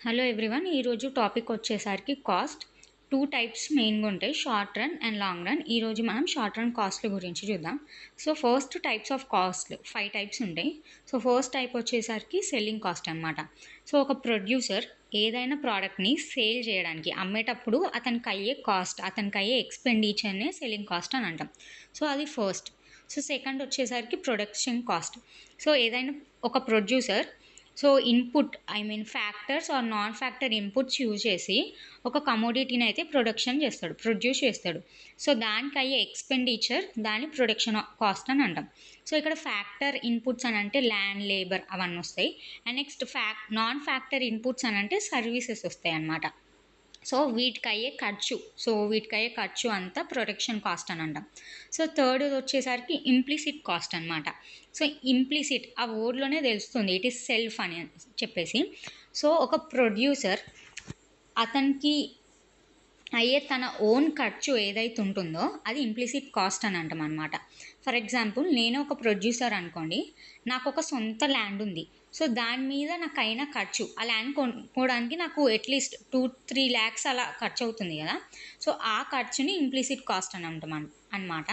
Hello everyone, ఈరోజు topic వచ్చేసరికి cost. Two types మెయిన్గా ఉంటాయి, short run and long run. ఈరోజు మనం షార్ట్ రన్ కాస్ట్ల గురించి చూద్దాం. సో ఫస్ట్ టైప్స్ ఆఫ్ కాస్ట్లు 5 టైప్స్ ఉంటాయి. సో ఫస్ట్ టైప్ వచ్చేసరికి సెల్లింగ్ కాస్ట్ అనమాట. సో ఒక ప్రొడ్యూసర్ ఏదైనా ప్రోడక్ట్ని సేల్ చేయడానికి అమ్మేటప్పుడు అతనికి అయ్యే కాస్ట్, అతనికి అయ్యే ఎక్స్పెండిచర్నే సెల్లింగ్ కాస్ట్ అని అంటాం. సో అది ఫస్ట్. సో సెకండ్ వచ్చేసరికి ప్రొడక్షన్ కాస్ట్. సో ఏదైనా ఒక producer input factors or non factor inputs use చేసి ఒక కమోడిటీని అయితే ప్రొడ్యూస్ చేస్తాడు. సో దానికి అయ్యే ఎక్స్పెండిచర్ దాని ప్రొడక్షన్ కాస్ట్ అని అంటాం. సో ఇక్కడ ఫ్యాక్టర్ ఇన్పుట్స్ అని అంటే ల్యాండ్, లేబర్ అవన్నీ వస్తాయి. And next non factor inputs అని అంటే సర్వీసెస్ వస్తాయి అన్నమాట. సో వీటికయ్యే ఖర్చు అంతా ప్రొడక్షన్ కాస్ట్ అని అంటాం. సో థర్డ్ వచ్చేసరికి ఇంప్లిసిట్ కాస్ట్ అనమాట. సో ఇంప్లిసిట్ ఆ వర్డ్లోనే తెలుస్తుంది, ఇట్ ఈస్ సెల్ఫ్ అని చెప్పేసి. సో ఒక ప్రొడ్యూసర్ అతనికి అయ్యే తన ఓన్ ఖర్చు ఏదైతే ఉంటుందో అది ఇంప్లిసిట్ కాస్ట్ అని అంటాం అనమాట. ఫర్ ఎగ్జాంపుల్, నేను ఒక ప్రొడ్యూసర్ అనుకోండి, నాకు ఒక సొంత ల్యాండ్ ఉంది. సో దాని మీద నాకు అయిన ఖర్చు, ఆ ల్యాండ్ కొనుక్కోవడానికి నాకు అట్లీస్ట్ 2-3 lakhs అలా ఖర్చు అవుతుంది కదా. సో ఆ ఖర్చుని ఇంప్లిసిట్ కాస్ట్ అని అంటాం అనమాట.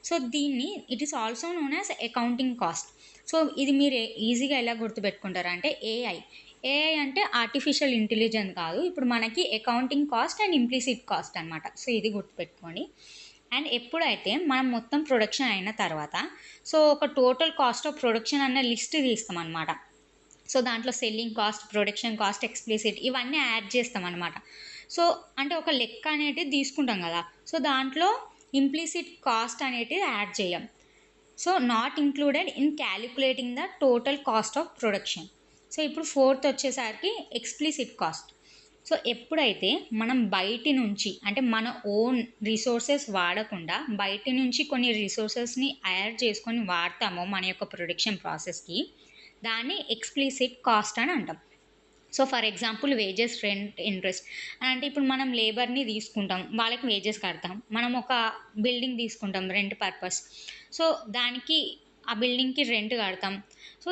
సో దీన్ని it is also known as accounting cost. So ఇది మీరు ఈజీగా ఎలా గుర్తుపెట్టుకుంటారంటే ఏఐ అంటే ఆర్టిఫిషియల్ ఇంటెలిజెన్స్ కాదు, ఇప్పుడు మనకి accounting cost and implicit cost అనమాట. సో ఇది గుర్తుపెట్టుకోండి. అండ్ ఎప్పుడైతే మనం మొత్తం ప్రొడక్షన్ అయిన తర్వాత సో ఒక టోటల్ కాస్ట్ ఆఫ్ ప్రొడక్షన్ అన్న లిస్ట్ తీస్తాం అనమాట. సో దాంట్లో selling cost, production cost, explicit ఇవన్నీ యాడ్ చేస్తాం అనమాట. సో అంటే ఒక లెక్క అనేది తీసుకుంటాం కదా, సో దాంట్లో ఇంప్లిసిట్ కాస్ట్ అనేది యాడ్ చేయం. So not included in calculating the total cost of production. So ఇప్పుడు ఫోర్త్ వచ్చేసరికి ఎక్స్ప్లిసిట్ కాస్ట్. సో ఎప్పుడైతే మనం బయటి నుంచి అంటే మన ఓన్ రిసోర్సెస్ వాడకుండా బయటి నుంచి కొన్ని రిసోర్సెస్ని యాడ్ చేసుకొని వాడతామో మన యొక్క ప్రొడక్షన్ ప్రాసెస్కి, దాన్ని ఎక్స్ప్లిసిట్ కాస్ట్ అని అంటాం. So for example, wages, rent, interest అంటే ఇప్పుడు మనం లేబర్ని తీసుకుంటాం, వాళ్ళకి వేజెస్ కడతాం. మనం ఒక బిల్డింగ్ తీసుకుంటాం రెంట్ పర్పస్, సో దానికి ఆ బిల్డింగ్కి రెంట్ కడతాం. సో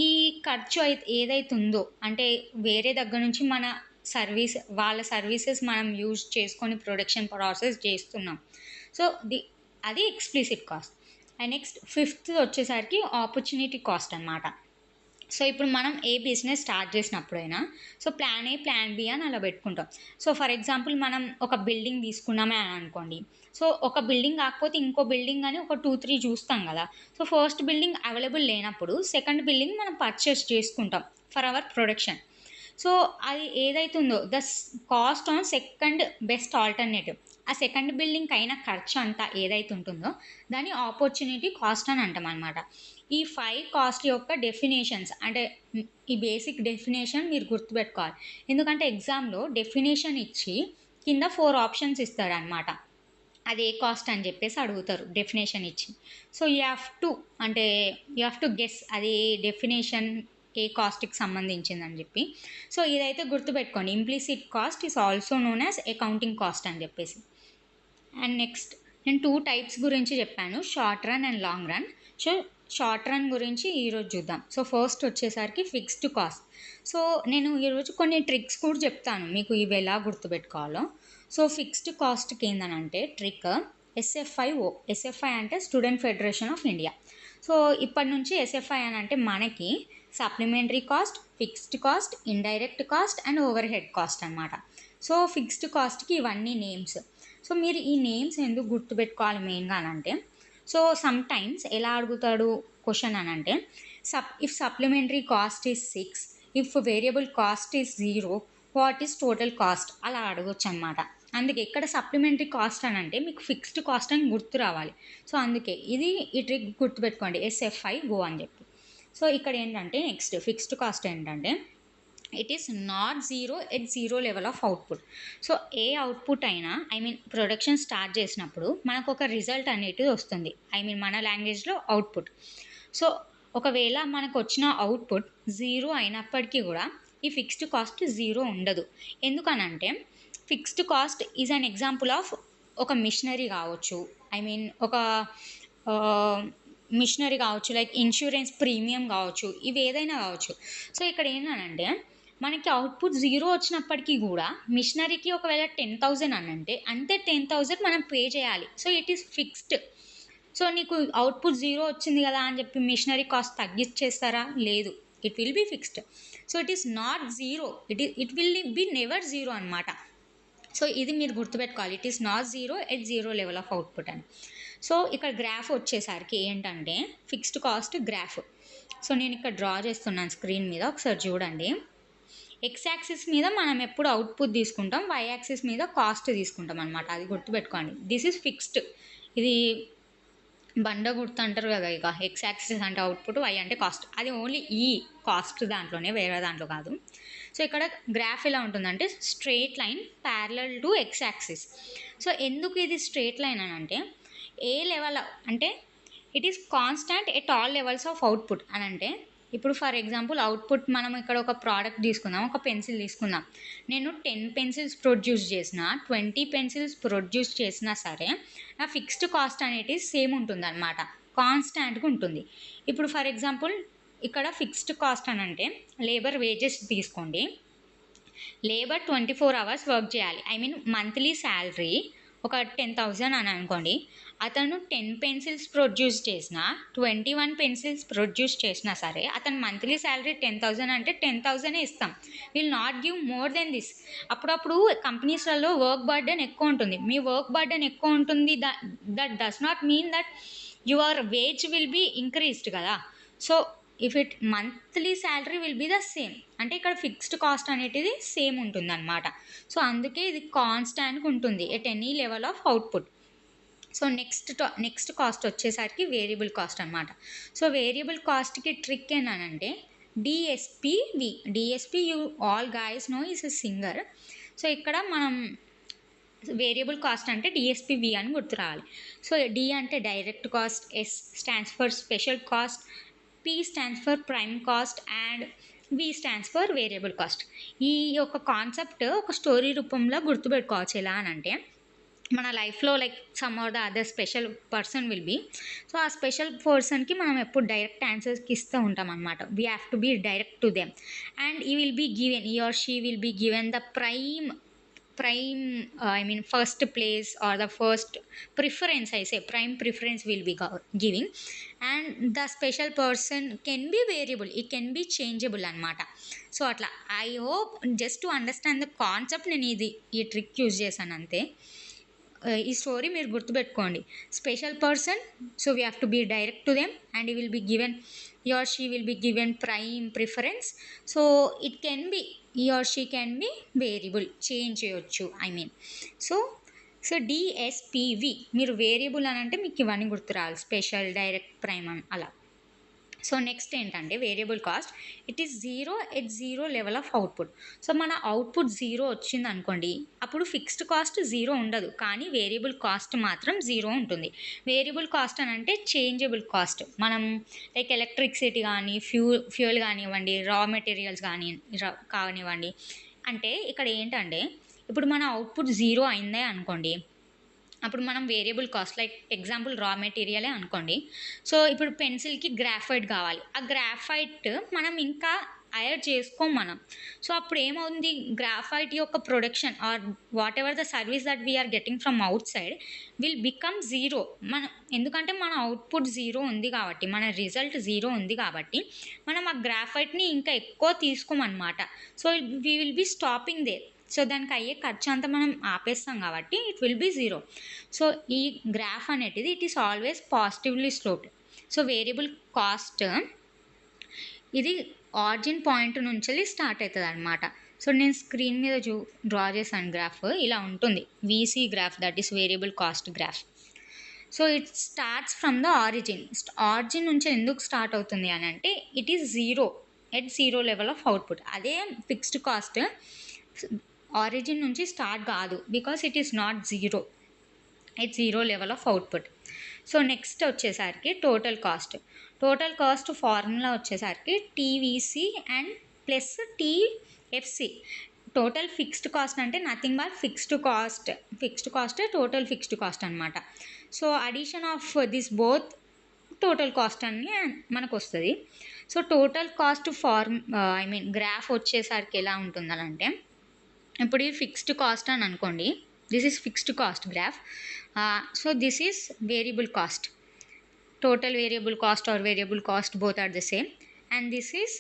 ఈ ఖర్చు ఏదైతే ఉందో అంటే వేరే దగ్గర నుంచి వాళ్ళ సర్వీసెస్ మనం యూజ్ చేసుకొని ప్రొడక్షన్ ప్రాసెస్ చేస్తున్నాం. సో అది explicit cost. And next fifth వచ్చేసరికి ఆపర్చునిటీ కాస్ట్ అనమాట. సో ఇప్పుడు మనం ఏ business start చేసినప్పుడైనా so plan A, plan B అని అలా పెట్టుకుంటాం. సో ఫర్ ఎగ్జాంపుల్, మనం ఒక బిల్డింగ్ తీసుకున్నామే అని అనుకోండి. సో ఒక బిల్డింగ్ కాకపోతే ఇంకో బిల్డింగ్ అని ఒక 2-3 చూస్తాం కదా. సో ఫస్ట్ బిల్డింగ్ అవైలబుల్ లేనప్పుడు సెకండ్ బిల్డింగ్ మనం పర్చేస్ చేసుకుంటాం ఫర్ అవర్ ప్రొడక్షన్. సో అది ఏదైతుందో cost on second best alternative, ఆ సెకండ్ బిల్డింగ్కి అయిన ఖర్చు అంతా ఏదైతే ఉంటుందో దాన్ని ఆపర్చునిటీ కాస్ట్ అని అంటాం అనమాట. ఈ 5 కాస్ట్ యొక్క డెఫినేషన్స్ అంటే ఈ బేసిక్ డెఫినేషన్ మీరు గుర్తుపెట్టుకోవాలి. ఎందుకంటే ఎగ్జామ్లో డెఫినేషన్ ఇచ్చి కింద 4 ఆప్షన్స్ ఇస్తాడు అనమాట. అది ఏ కాస్ట్ అని చెప్పేసి అడుగుతారు డెఫినేషన్ ఇచ్చి. So you have to guess అది డెఫినేషన్ ఏ కాస్ట్కి సంబంధించిందని చెప్పి. సో ఇదైతే గుర్తుపెట్టుకోండి, implicit cost is also known as accounting cost అని చెప్పేసి. అండ్ నెక్స్ట్ నేను 2 టైప్స్ గురించి చెప్పాను, short run and long run. So short run గురించి ఈరోజు చూద్దాం. సో ఫస్ట్ వచ్చేసరికి ఫిక్స్డ్ కాస్ట్. సో నేను ఈరోజు కొన్ని ట్రిక్స్ కూడా చెప్తాను మీకు, ఇవి ఎలా గుర్తుపెట్టుకోవాలో. సో ఫిక్స్డ్ కాస్ట్కి ఏంటనంటే ట్రిక్ ఎస్ఎఫ్ఐ అంటే student federation of India. So ఇప్పటి నుంచి ఎస్ఎఫ్ఐ అని అంటే మనకి supplementary cost, fixed cost, indirect cost and over head cost అనమాట. సో ఫిక్స్డ్ కాస్ట్కి ఇవన్నీ నేమ్స్. సో మీరు ఈ నేమ్స్ ఎందుకు గుర్తుపెట్టుకోవాలి మెయిన్గా అని అంటే, సో సమ్ టైమ్స్ ఎలా అడుగుతాడు క్వశ్చన్ అని అంటే, if supplementary cost is 6, if variable cost is 0, what is total cost అలా అడగొచ్చు అనమాట. అందుకే ఇక్కడ సప్లిమెంటరీ కాస్ట్ అని అంటే మీకు ఫిక్స్డ్ కాస్ట్ అని గుర్తు రావాలి. సో అందుకే ఈ ట్రిక్ గుర్తుపెట్టుకోండి, ఎస్ఎఫ్ఐ గో అని చెప్పి. సో ఇక్కడ ఏంటంటే నెక్స్ట్ ఫిక్స్డ్ కాస్ట్ ఏంటంటే it is not zero at zero level of output. So A output అయినా ప్రొడక్షన్ స్టార్ట్ చేసినప్పుడు మనకు ఒక రిజల్ట్ అనేటిది వస్తుంది, మన లాంగ్వేజ్లో అవుట్పుట్. సో ఒకవేళ మనకు వచ్చిన అవుట్పుట్ 0 అయినప్పటికీ కూడా ఈ ఫిక్స్డ్ కాస్ట్ 0 ఉండదు. ఎందుకనంటే fixed cost is an example of ఒక మిషనరీ కావచ్చు, ఒక మిషనరీ కావచ్చు, లైక్ ఇన్సూరెన్స్ ప్రీమియం కావచ్చు, ఇవి ఏదైనా కావచ్చు. సో ఇక్కడ ఏంటంటే మనకి అవుట్పుట్ 0 వచ్చినప్పటికీ కూడా మిషనరీకి ఒకవేళ 10,000 అని అంటే అంతే 10,000 మనం పే చేయాలి. So it is fixed. So నీకు అవుట్పుట్ 0 వచ్చింది కదా అని చెప్పి మిషనరీ కాస్ట్ తగ్గించేస్తారా? లేదు. It will be fixed. So it is not zero, it will be never zero అనమాట. సో ఇది మీరు గుర్తుపెట్టుకోవాలి. It is not zero at zero level of output అని. సో ఇక్కడ గ్రాఫ్ వచ్చేసరికి ఏంటంటే ఫిక్స్డ్ కాస్ట్ గ్రాఫ్. సో నేను ఇక్కడ డ్రా చేస్తున్నాను స్క్రీన్ మీద, ఒకసారి చూడండి. ఎక్స్ యాక్సిస్ మీద మనం ఎప్పుడు అవుట్పుట్ తీసుకుంటాం, వై యాక్సిస్ మీద కాస్ట్ తీసుకుంటాం అనమాట. అది గుర్తుపెట్టుకోండి. This is fixed. ఇది బండ గుర్తు అంటారు కదా, ఇక ఎక్స్ యాక్సిస్ అంటే అవుట్పుట్, వై అంటే కాస్ట్. అది ఓన్లీ ఈ కాస్ట్ దాంట్లోనే, వేరే దాంట్లో కాదు. సో ఇక్కడ గ్రాఫ్ ఎలా ఉంటుందంటే straight line parallel to X axis. So ఎందుకు ఇది స్ట్రేట్ లైన్ అని అంటే ఏ లెవెల్ అంటే it is constant at all levels of output అని అంటే ఇప్పుడు ఫర్ ఎగ్జాంపుల్ అవుట్పుట్ మనం ఇక్కడ ఒక ప్రోడక్ట్ తీసుకుందాం, ఒక పెన్సిల్ తీసుకుందాం. నేను 10 పెన్సిల్స్ ప్రొడ్యూస్ చేసిన, 20 పెన్సిల్స్ ప్రొడ్యూస్ చేసినా సరే నా ఫిక్స్డ్ కాస్ట్ అనేది సేమ్ ఉంటుంది అనమాట, కాన్స్టాంట్గా ఉంటుంది. ఇప్పుడు ఫర్ ఎగ్జాంపుల్ ఇక్కడ ఫిక్స్డ్ కాస్ట్ అని అంటే లేబర్ వేజెస్ తీసుకోండి. లేబర్ 24 hours వర్క్ చేయాలి, ఐ మీన్ మంత్లీ శాలరీ ఒక 10,000 అని అనుకోండి. అతను 10 పెన్సిల్స్ ప్రొడ్యూస్ చేసిన, 21 పెన్సిల్స్ ప్రొడ్యూస్ చేసినా సరే అతను మంత్లీ శాలరీ 10,000 అంటే 10,000 ఇస్తాం. Will not give more than this. అప్పుడప్పుడు కంపెనీస్లలో వర్క్ బర్డెన్ ఎక్కువ ఉంటుంది. మీ వర్క్ బర్డెన్ ఎక్కువ ఉంటుంది, that does not mean that your wage will be increased కదా. So if it monthly salary will be the same, అంటే ఇక్కడ ఫిక్స్డ్ కాస్ట్ అనేది same ఉంటుంది అనమాట. సో అందుకే ఇది కాన్స్టాంట్గా ఉంటుంది at any level of output. So next cost వచ్చేసరికి వేరియబుల్ కాస్ట్ అనమాట. సో వేరియబుల్ కాస్ట్కి ట్రిక్ ఏంటంటే DSPV. DSP you all guys know is a singer. So ఇక్కడ మనం వేరియబుల్ కాస్ట్ అంటే డిఎస్పివి అని గుర్తు రావాలి. సో డి అంటే direct cost, S stands for special cost, P stands for prime cost and V stands for variable cost. ఈ యొక్క concept ఒక స్టోరీ రూపంలో గుర్తుపెట్టుకోవచ్చు. ఎలా అని అంటే మన లైఫ్లో like some or the other special person will be. So ఆ స్పెషల్ పర్సన్కి మనం ఎప్పుడు డైరెక్ట్ ఆన్సర్స్కి ఇస్తూ ఉంటాం అనమాట. We have to be direct to them and he will be given, he or she will be given the prime I mean first place or the first preference. I say prime preference will be giving, and the special person can be variable, it can be changeable anamata. So atla I hope just to understand the concept నేను ఈ trick use చేశాను అంతే. ఈ story మీరు గుర్తుపెట్టుకోండి. Special person, so we have to be direct to them and he will be given, he or she will be given prime preference. So it can be, he or she can be variable, change చేయొచ్చు I mean. So డిఎస్పివి మీరు variable అని అంటే మీకు ఇవన్నీ గుర్తు రావాలి, special, direct, prime అని అలా. సో నెక్స్ట్ ఏంటంటే variable cost, it is zero at zero level of output. So మన అవుట్పుట్ 0 వచ్చింది అనుకోండి, అప్పుడు ఫిక్స్డ్ కాస్ట్ 0 ఉండదు, కానీ వేరియబుల్ కాస్ట్ మాత్రం 0 ఉంటుంది. వేరియబుల్ కాస్ట్ అని అంటే చేంజబుల్ కాస్ట్. మనం లైక్ ఎలక్ట్రిసిటీ కానీ ఫ్యూయల్ కానివ్వండి, రా మెటీరియల్స్ కానివ్వండి. అంటే ఇక్కడ ఏంటంటే ఇప్పుడు మన అవుట్పుట్ 0 అయిందే అనుకోండి, అప్పుడు మనం వేరియబుల్ కాస్ట్ లైక్ ఎగ్జాంపుల్ రా మెటీరియలే అనుకోండి. సో ఇప్పుడు పెన్సిల్కి గ్రాఫైట్ కావాలి, ఆ గ్రాఫైట్ మనం ఇంకా యాడ్ చేసుకోం మనం. సో అప్పుడు ఏమవుతుంది, గ్రాఫైట్ యొక్క production or whatever the service that we are getting from outside will become 0. ఎందుకంటే మన అవుట్పుట్ 0 ఉంది కాబట్టి, మన రిజల్ట్ 0 ఉంది కాబట్టి మనం ఆ గ్రాఫైట్ని ఇంకా ఎక్కువ తీసుకోమన్నమాట. So we will be stopping there. So దానికి అయ్యే ఖర్చు అంతా మనం ఆపేస్తాం కాబట్టి ఇట్ విల్ బీ 0. సో ఈ గ్రాఫ్ అనేది it is always positively sloped. So variable cost ఇది ఆరిజిన్ పాయింట్ నుంచి స్టార్ట్ అవుతుంది అనమాట. సో నేను స్క్రీన్ మీద డ్రా చేశాను గ్రాఫ్, ఇలా ఉంటుంది VC graph, that is variable cost graph. So it starts from the origin నుంచి ఎందుకు స్టార్ట్ అవుతుంది అని అంటే it is 0 at 0 level of output. అదే ఫిక్స్డ్ కాస్ట్ ఆరిజిన్ నుంచి స్టార్ట్ కాదు, because it is not 0 at 0 level of output. So next వచ్చేసరికి total cost formula వచ్చేసరికి TVC and plus TFC. Total fixed cost అంటే nothing but fixed cost total fixed cost అనమాట. So addition of this both total cost అని మనకు వస్తుంది. So total cost graph వచ్చేసరికి ఎలా ఉంటుందనంటే, ఇప్పుడు ఇది ఫిక్స్డ్ కాస్ట్ అని అనుకోండి, this is fixed cost graph. So this is variable cost, total variable cost or variable cost both are the same, and this is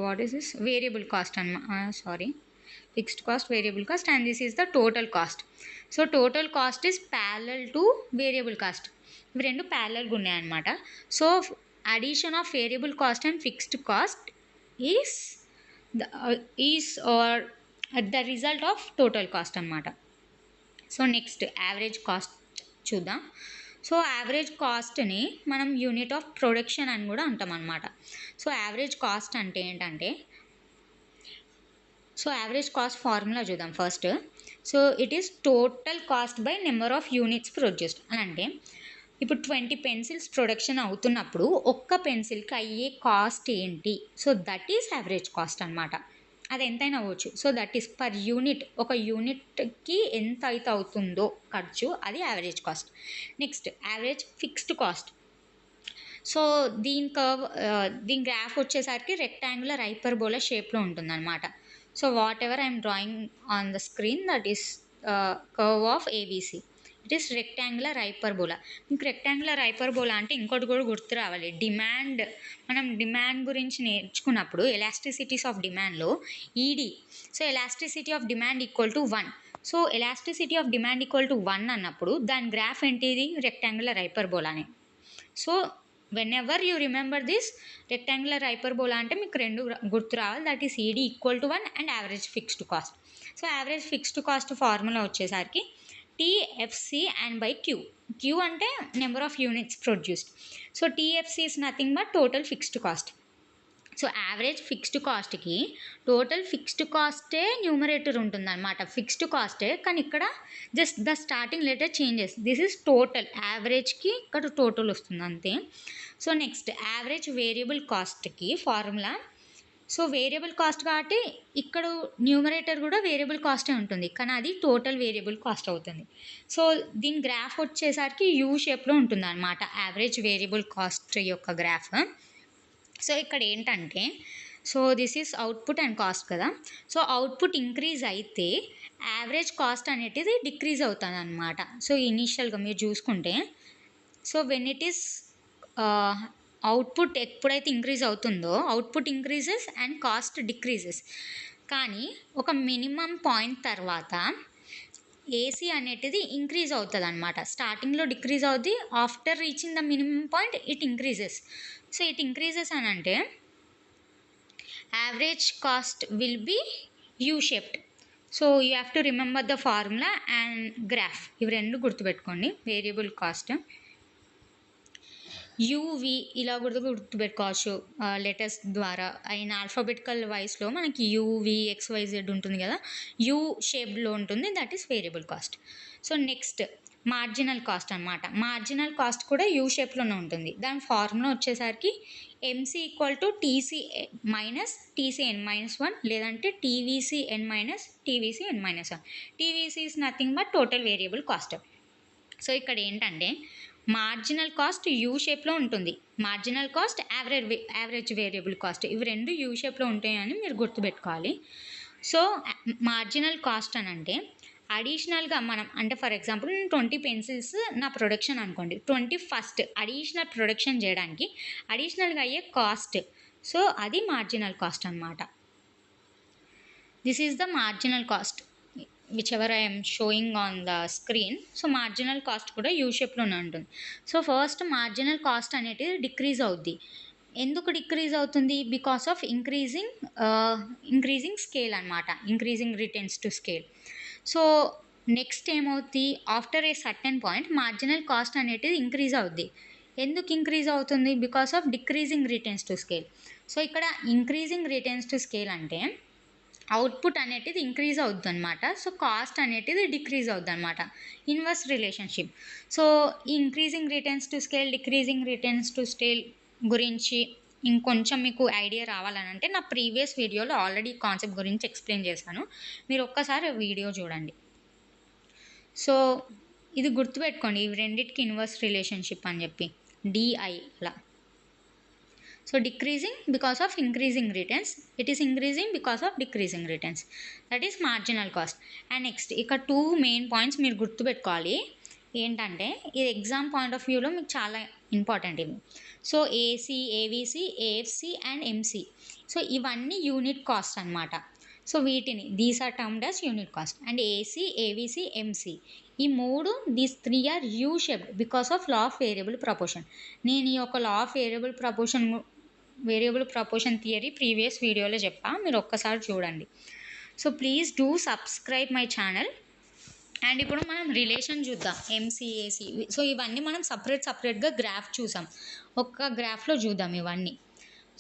what is this variable cost fixed cost, variable cost, and this is the total cost. So total cost is parallel to variable cost, ఇవి రెండు ప్యారలల్గా ఉన్నాయి అన్నమాట. So addition of variable cost and fixed cost is the result of total cost అన్నమాట. So next average cost చూద్దాం. So average కాస్ట్ని మనం unit of production అని కూడా అంటాం అన్నమాట. సో యావరేజ్ కాస్ట్ అంటే ఏంటంటే, సో యావరేజ్ కాస్ట్ ఫార్ములా చూద్దాం first. So it is total cost by number of units produced అని అంటే, ఇప్పుడు 20 పెన్సిల్స్ ప్రొడక్షన్ అవుతున్నప్పుడు ఒక్క పెన్సిల్కి అయ్యే కాస్ట్ ఏంటి, so that is average cost అనమాట. అది ఎంతైనా అవ్వచ్చు. So that is per unit, ఒక యూనిట్కి ఎంత అయితే అవుతుందో ఖర్చు, అది average cost. Next average fixed cost. So దీని గ్రాఫ్ వచ్చేసరికి రెక్టాంగులర్ హైపర్బోలా షేప్లో ఉంటుందన్నమాట. So what ever I'm drawing on the screen, that is curve of ABC. It is rectangular hyperbola. మీకు రెక్టాంగులర్ హైపర్బోలా అంటే ఇంకోటి కూడా గుర్తు రావాలి, డిమాండ్. మనం డిమాండ్ గురించి నేర్చుకున్నప్పుడు ఎలాస్టిసిటీస్ ఆఫ్ డిమాండ్లో ED, so elasticity of demand equal to 1. So elasticity of demand equal to 1 అన్నప్పుడు దాని గ్రాఫ్ ఏంటిది, రెక్టాంగులర్ హైపర్బోలానే. So whenever you remember this rectangular hyperbola అంటే మీకు రెండు గుర్తు రావాలి, that is ED equal to 1 and average fixed cost. So average fixed cost formula వచ్చేసరికి TFC and by Q. Q అంటే number of units produced. So TFC is nothing but total fixed cost. So average fixed కాస్ట్కి total fixed కాస్టే numerator ఉంటుంది అనమాట, fixed కాస్టే, కానీ ఇక్కడ just the starting letter changes. This is total, యావరేజ్కి ఇక్కడ టోటల్ వస్తుంది అంతే. సో నెక్స్ట్ యావరేజ్ వేరియబుల్ కాస్ట్కి ఫార్ములా. సో వేరియబుల్ కాస్ట్ కాబట్టి ఇక్కడ న్యూమరేటర్ కూడా వేరియబుల్ కాస్టే ఉంటుంది, కానీ అది టోటల్ వేరియబుల్ కాస్ట్ అవుతుంది. సో దీని గ్రాఫ్ వచ్చేసరికి యూ షేప్లో ఉంటుంది అనమాట, యావరేజ్ వేరియబుల్ కాస్ట్ యొక్క గ్రాఫ్. సో ఇక్కడ ఏంటంటే, so this is output and cost కదా. సో అవుట్పుట్ ఇంక్రీజ్ అయితే యావరేజ్ కాస్ట్ అనేది డిక్రీజ్ అవుతుంది అనమాట. సో ఇనీషియల్గా మీరు చూసుకుంటే, so when it is output ఎప్పుడైతే ఇంక్రీజ్ అవుతుందో output increases and cost decreases. కానీ ఒక మినిమం పాయింట్ తర్వాత ఏసీ అనేటిది ఇంక్రీజ్ అవుతుంది అనమాట. స్టార్టింగ్లో డిక్రీజ్ అవుద్ది, after reaching the minimum point it increases. So it increases అని అంటే average cost will be U shaped. So you have to remember the formula and graph, ఇవి రెండు గుర్తుపెట్టుకోండి. వేరియబుల్ కాస్ట్ యూవి ఇలా గుర్తుపెట్టుకోవచ్చు లెటర్స్ ద్వారా. అయిన ఆల్ఫాబెటికల్ వైస్లో మనకి యూవి XYZ ఉంటుంది కదా, యూ షేప్లో ఉంటుంది, that is variable cost. So next marginal cost అనమాట. మార్జినల్ కాస్ట్ కూడా యూ షేప్లోనే ఉంటుంది. దాని ఫార్ములా వచ్చేసరికి MC equal to TC minus TCN-1 లేదంటే TVCN minus TVCN-1. TVC is nothing but total variable cost. So ఇక్కడ ఏంటంటే మార్జినల్ కాస్ట్ యూ షేప్లో ఉంటుంది, marginal cost average variable cost, ఇవి రెండు యూ షేప్లో ఉంటాయని మీరు గుర్తుపెట్టుకోవాలి. సో మార్జినల్ కాస్ట్ అని అంటే అడిషనల్గా మనం, అంటే ఫర్ ఎగ్జాంపుల్ నేను 20 పెన్సిల్స్ నా ప్రొడక్షన్ అనుకోండి, 20 ఫస్ట్ అడిషనల్ ప్రొడక్షన్ చేయడానికి అడిషనల్గా అయ్యే కాస్ట్, సో అది మార్జినల్ కాస్ట్ అనమాట. This is the marginal cost whichever I am showing on the screen. So marginal cost కూడా యూ షేప్లోనే ఉంటుంది. సో ఫస్ట్ మార్జినల్ కాస్ట్ అనేది డిక్రీజ్ అవుద్ది. ఎందుకు డిక్రీజ్ అవుతుంది? బికాస్ ఆఫ్ ఇంక్రీజింగ్ స్కేల్ అనమాట, increasing returns to scale. So next ఏమవుతుంది, after a certain point marginal cost అనేది ఇంక్రీజ్ అవుద్ది. ఎందుకు ఇంక్రీజ్ అవుతుంది? Because of decreasing returns to scale. So ఇక్కడ ఇంక్రీజింగ్ రిటర్న్స్ టు స్కేల్ అంటే అవుట్పుట్ అనేది ఇంక్రీజ్ అవుద్ది అనమాట, సో కాస్ట్ అనేది డిక్రీజ్ అవుద్ది అనమాట, inverse relationship. So increasing returns to scale, decreasing returns to scale గురించి ఇంకొంచెం మీకు ఐడియా రావాలనంటే నా ప్రీవియస్ వీడియోలో ఆల్రెడీ కాన్సెప్ట్ గురించి ఎక్స్ప్లెయిన్ చేశాను, మీరు ఒక్కసారి వీడియో చూడండి. సో ఇది గుర్తుపెట్టుకోండి, ఇవి రెండిటికి ఇన్వర్స్ రిలేషన్షిప్ అని చెప్పి డిఐ అలా. So decreasing because of increasing returns, it is increasing because of decreasing returns, that is marginal cost. And next ఇక్కడ 2 మెయిన్ పాయింట్స్ మీరు గుర్తుపెట్టుకోవాలి. ఏంటంటే ఇది ఎగ్జామ్ పాయింట్ ఆఫ్ వ్యూలో మీకు చాలా ఇంపార్టెంట్ ఇవి. So AC, AVC, AFC and MC, so ఇవన్నీ యూనిట్ కాస్ట్ అనమాట. సో వీటిని these are termed as unit cost. And AC, AVC, MC ఈ 3 these 3 are U shaped because of law of variable proportion. నేను ఈ యొక్క law of variable proportion theory previous వీడియోలో చెప్పా, మీరు ఒక్కసారి చూడండి. So please do subscribe my channel. And ఇప్పుడు మనం రిలేషన్ చూద్దాం ఎంసీఏసి. సో ఇవన్నీ మనం సపరేట్గా గ్రాఫ్ చూసాం, ఒక్క గ్రాఫ్లో చూద్దాం ఇవన్నీ.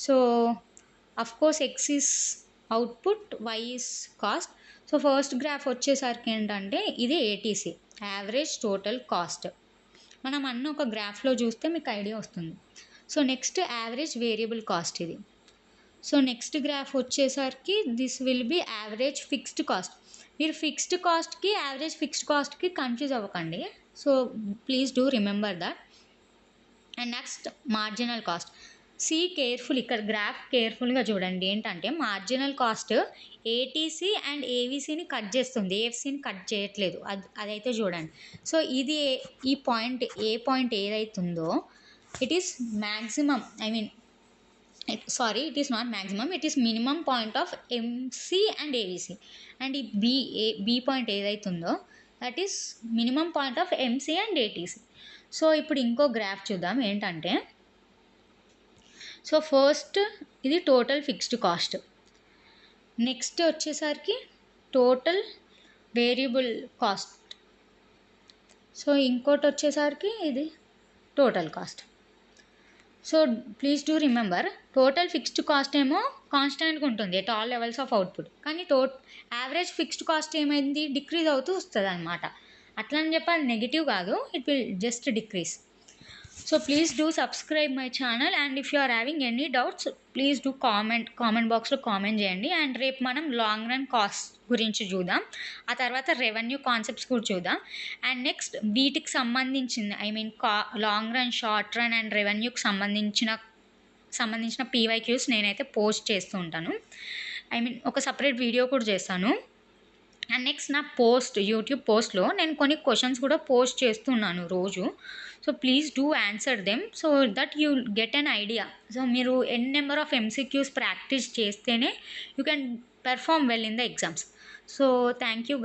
So of course X is output, Y is cost. So first graph వచ్చేసరికి ఏంటంటే ఇది ఏటీసీ, యావరేజ్ టోటల్ కాస్ట్. మనం అన్నీ ఒక గ్రాఫ్లో చూస్తే మీకు ఐడియా వస్తుంది. So next average variable cost ఇది. సో నెక్స్ట్ గ్రాఫ్ వచ్చేసరికి this will be average fixed cost. మీరు ఫిక్స్డ్ కాస్ట్కి యావరేజ్ ఫిక్స్డ్ కాస్ట్కి కన్ఫ్యూజ్ అవ్వకండి. So please do remember that. And next marginal cost. సి కేర్ఫుల్, ఇక్కడ గ్రాఫ్ కేర్ఫుల్గా చూడండి. ఏంటంటే మార్జినల్ కాస్ట్ ఏటీసీ అండ్ ఏవిసిని కట్ చేస్తుంది, ఏఎఫ్సిని కట్ చేయట్లేదు, అదైతే చూడండి. సో ఇది ఈ పాయింట్, ఏ పాయింట్ ఏదైతుందో it is maximum, it is not maximum, it is minimum point of MC and AVC. And ఈ B పాయింట్ ఏదైతుందో that is minimum point of MC and ATC. So ఇప్పుడు ఇంకో గ్రాఫ్ చూద్దాం. ఏంటంటే సో ఫస్ట్ ఇది total fixed cost, next వచ్చేసరికి total variable cost, so ఇంకోటి వచ్చేసరికి ఇది total cost. So please do remember, total fixed cost ఏమో కాన్స్టెంట్గా ఉంటుంది at all levels of output, కానీ యావరేజ్ ఫిక్స్డ్ కాస్ట్ ఏమైంది, డిక్రీజ్ అవుతూ వస్తుంది అనమాట. అట్లా అని చెప్పి అది నెగిటివ్ కాదు, it will just decrease. So please do subscribe my channel. And if you are having any doubts please do comment బాక్స్లో కామెంట్ చేయండి. అండ్ రేపు మనం లాంగ్ రన్ కాస్ట్ గురించి చూద్దాం, ఆ తర్వాత రెవెన్యూ కాన్సెప్ట్స్ కూడా చూద్దాం. అండ్ నెక్స్ట్ వీటికి సంబంధించింది long run, short run and రెవెన్యూకి సంబంధించిన పీవైక్యూస్ నేనైతే పోస్ట్ చేస్తూ ఉంటాను. ఒక సపరేట్ వీడియో కూడా చేస్తాను. అండ్ నెక్స్ట్ నా యూట్యూబ్ పోస్ట్లో నేను కొన్ని క్వశ్చన్స్ కూడా పోస్ట్ చేస్తున్నాను రోజు. So please do answer them so that you get an idea. So మీరు నెంబర్ ఆఫ్ MCQs ప్రాక్టీస్ చేస్తేనే you can perform well in the exams. So thank you guys.